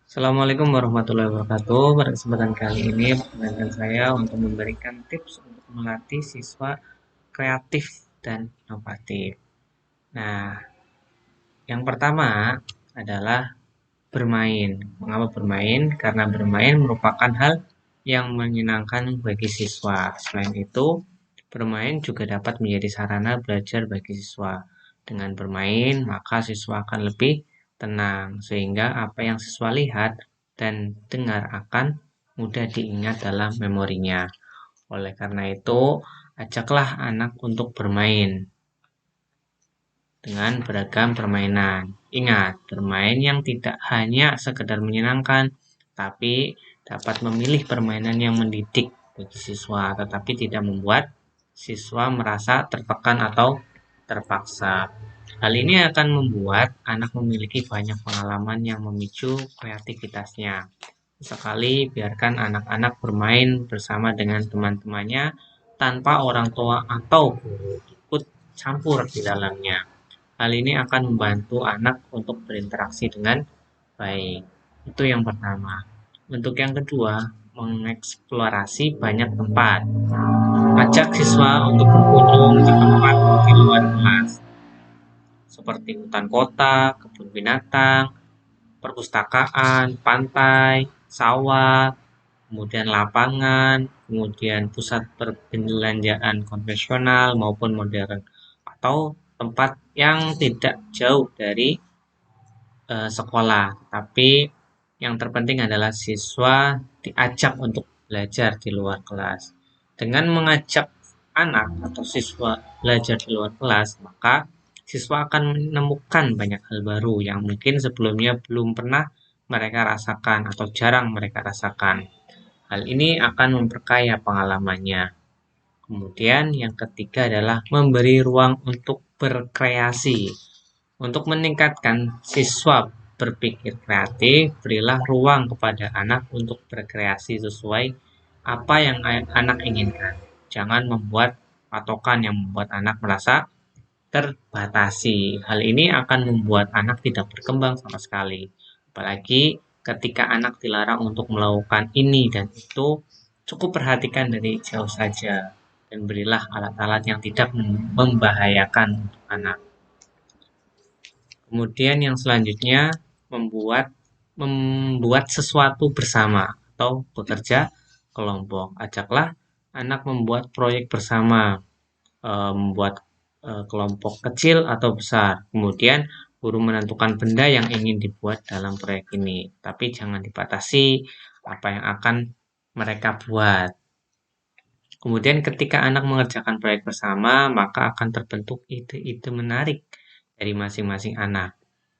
Assalamualaikum warahmatullahi wabarakatuh. Pada kesempatan kali ini, perkenalkan saya untuk memberikan tips untuk melatih siswa kreatif dan inovatif. Nah, yang pertama adalah bermain. Mengapa bermain? Karena bermain merupakan hal yang menyenangkan bagi siswa. Selain itu, bermain juga dapat menjadi sarana belajar bagi siswa. Dengan bermain, maka siswa akan lebih tenang, sehingga apa yang siswa lihat dan dengar akan mudah diingat dalam memorinya. Oleh karena itu, ajaklah anak untuk bermain dengan beragam permainan. Ingat, bermain yang tidak hanya sekedar menyenangkan, tapi dapat memilih permainan yang mendidik bagi siswa, tetapi tidak membuat siswa merasa tertekan atau terpaksa. Hal ini akan membuat anak memiliki banyak pengalaman yang memicu kreativitasnya. Sekali biarkan anak-anak bermain bersama dengan teman-temannya tanpa orang tua atau guru ikut campur di dalamnya. Hal ini akan membantu anak untuk berinteraksi dengan baik. Itu yang pertama. Untuk yang kedua, mengeksplorasi banyak tempat. Ajak siswa untuk berkunjung ke tempat di luar kelas, seperti hutan kota, kebun binatang, perpustakaan, pantai, sawah, kemudian lapangan, kemudian pusat perbelanjaan konvensional maupun modern, atau tempat yang tidak jauh dari sekolah. Tapi yang terpenting adalah siswa diajak untuk belajar di luar kelas. Dengan mengajak anak atau siswa belajar di luar kelas, maka siswa akan menemukan banyak hal baru yang mungkin sebelumnya belum pernah mereka rasakan atau jarang mereka rasakan. Hal ini akan memperkaya pengalamannya. Kemudian yang ketiga adalah memberi ruang untuk berkreasi. Untuk meningkatkan siswa berpikir kreatif, berilah ruang kepada anak untuk berkreasi sesuai apa yang anak inginkan. Jangan membuat patokan yang membuat anak merasa terbatasi. Hal ini akan membuat anak tidak berkembang sama sekali. Apalagi ketika anak dilarang untuk melakukan ini dan itu, cukup perhatikan dari jauh saja dan berilah alat-alat yang tidak membahayakan untuk anak. Kemudian yang selanjutnya membuat membuat sesuatu bersama atau bekerja kelompok. Ajaklah anak membuat proyek bersama, membuat kelompok kecil atau besar. Kemudian guru menentukan benda yang ingin dibuat dalam proyek ini, tapi jangan dibatasi apa yang akan mereka buat. Kemudian ketika anak mengerjakan proyek bersama, maka akan terbentuk ide-ide menarik dari masing-masing anak.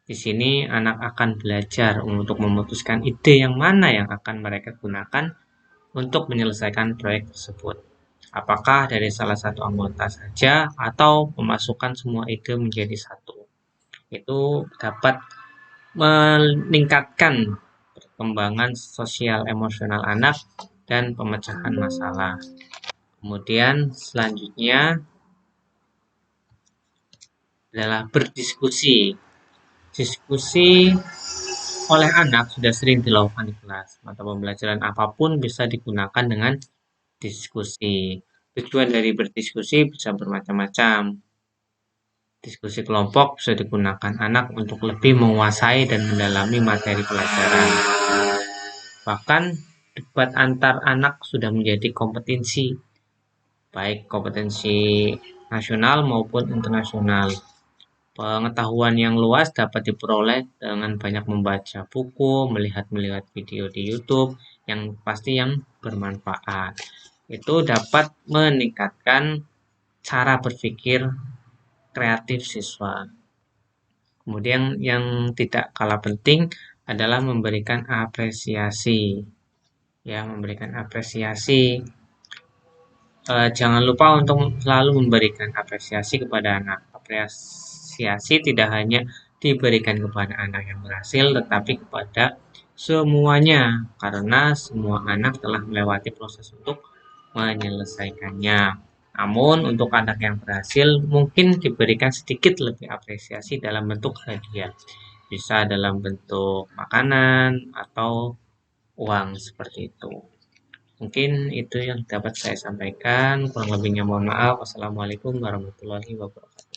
Di sini anak akan belajar untuk memutuskan ide yang mana yang akan mereka gunakan untuk menyelesaikan proyek tersebut. Apakah dari salah satu anggota saja atau memasukkan semua ide menjadi satu. Itu dapat meningkatkan perkembangan sosial emosional anak dan pemecahan masalah. Kemudian selanjutnya adalah berdiskusi. Diskusi oleh anak sudah sering dilakukan di kelas. Mata pembelajaran apapun bisa digunakan dengan diskusi. Tujuan dari berdiskusi bisa bermacam-macam. Diskusi kelompok bisa digunakan anak untuk lebih menguasai dan mendalami materi pelajaran. Bahkan debat antar anak sudah menjadi kompetensi, baik kompetensi nasional maupun internasional. Pengetahuan yang luas dapat diperoleh dengan banyak membaca buku, melihat video di YouTube yang pasti yang bermanfaat. Itu dapat meningkatkan cara berpikir kreatif siswa. Kemudian yang tidak kalah penting adalah memberikan apresiasi. Ya, memberikan apresiasi. Jangan lupa untuk selalu memberikan apresiasi kepada anak. Apresiasi tidak hanya diberikan kepada anak yang berhasil, tetapi kepada semuanya, karena semua anak telah melewati proses untuk menyelesaikannya. Namun, untuk anak yang berhasil, mungkin diberikan sedikit lebih apresiasi dalam bentuk hadiah. Bisa dalam bentuk makanan atau uang seperti itu. Mungkin itu yang dapat saya sampaikan. Kurang lebihnya mohon maaf. Wassalamualaikum warahmatullahi wabarakatuh.